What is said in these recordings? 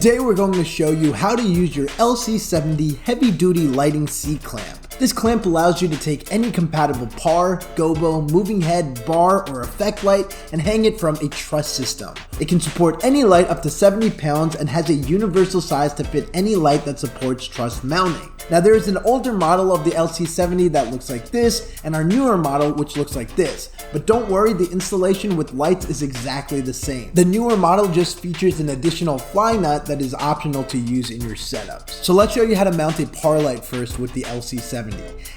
Today we're going to show you how to use your LC70 heavy duty lighting C-clamp. This clamp allows you to take any compatible par, gobo, moving head, bar, or effect light and hang it from a truss system. It can support any light up to 70 pounds and has a universal size to fit any light that supports truss mounting. Now there is an older model of the LC70 that looks like this and our newer model which looks like this, but don't worry, the installation with lights is exactly the same. The newer model just features an additional fly nut that is optional to use in your setups. So let's show you how to mount a par light first with the LC70.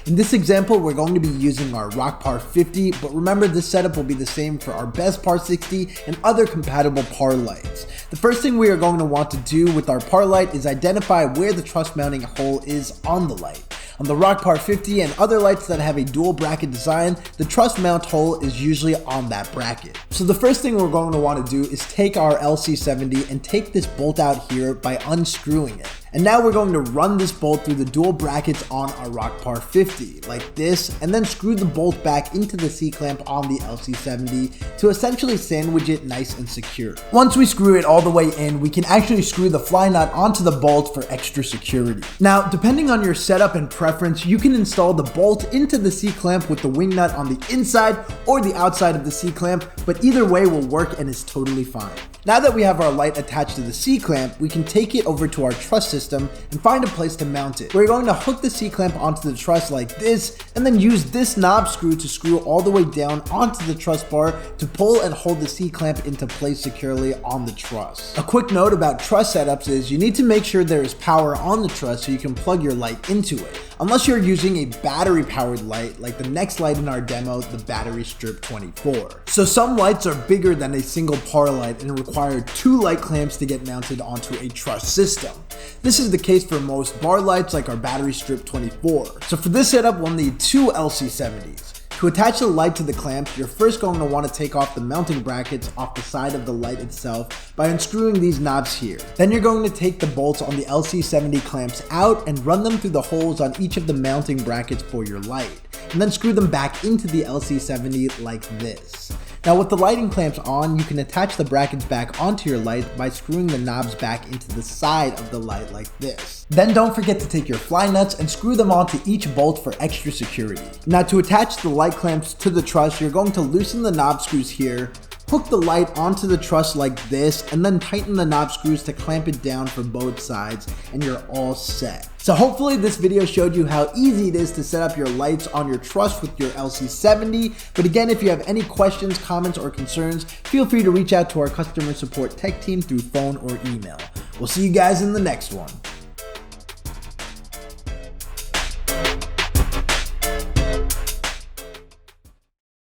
In this example, we're going to be using our Rockville LC70, but remember this setup will be the same for our best par 60 and other compatible par lights. The first thing we are going to want to do with our par light is identify where the truss mounting hole is on the light. On the Rockville LC70 and other lights that have a dual bracket design, the truss mount hole is usually on that bracket. So the first thing we're going to want to do is take our LC70 and take this bolt out here by unscrewing it. And now we're going to run this bolt through the dual brackets on our Rockville LC70 like this, and then screw the bolt back into the C-clamp on the LC70 to essentially sandwich it nice and secure. Once we screw it all the way in, we can actually screw the fly nut onto the bolt for extra security. Now, depending on your setup and preference, you can install the bolt into the C-clamp with the wing nut on the inside or the outside of the C-clamp, but either way will work and is totally fine. Now that we have our light attached to the C-clamp, we can take it over to our truss system and find a place to mount it. We're going to hook the C-clamp onto the truss like this, and then use this knob screw to screw all the way down onto the truss bar to pull and hold the C-clamp into place securely on the truss. A quick note about truss setups is you need to make sure there is power on the truss so you can plug your light into it. Unless you're using a battery powered light like the next light in our demo, the Battery Strip 24. So some lights are bigger than a single par light and require 2 light clamps to get mounted onto a truss system. This is the case for most bar lights like our Battery Strip 24. So for this setup, we'll need 2 LC70s. To attach the light to the clamps, you're first going to want to take off the mounting brackets off the side of the light itself by unscrewing these knobs here. Then you're going to take the bolts on the LC70 clamps out and run them through the holes on each of the mounting brackets for your light, and then screw them back into the LC70 like this. Now with the lighting clamps on, you can attach the brackets back onto your light by screwing the knobs back into the side of the light like this. Then don't forget to take your fly nuts and screw them onto each bolt for extra security. Now to attach the light clamps to the truss, you're going to loosen the knob screws here, hook the light onto the truss like this, and then tighten the knob screws to clamp it down for both sides, and you're all set. So hopefully this video showed you how easy it is to set up your lights on your truss with your LC70. But again, if you have any questions, comments, or concerns, feel free to reach out to our customer support tech team through phone or email. We'll see you guys in the next one.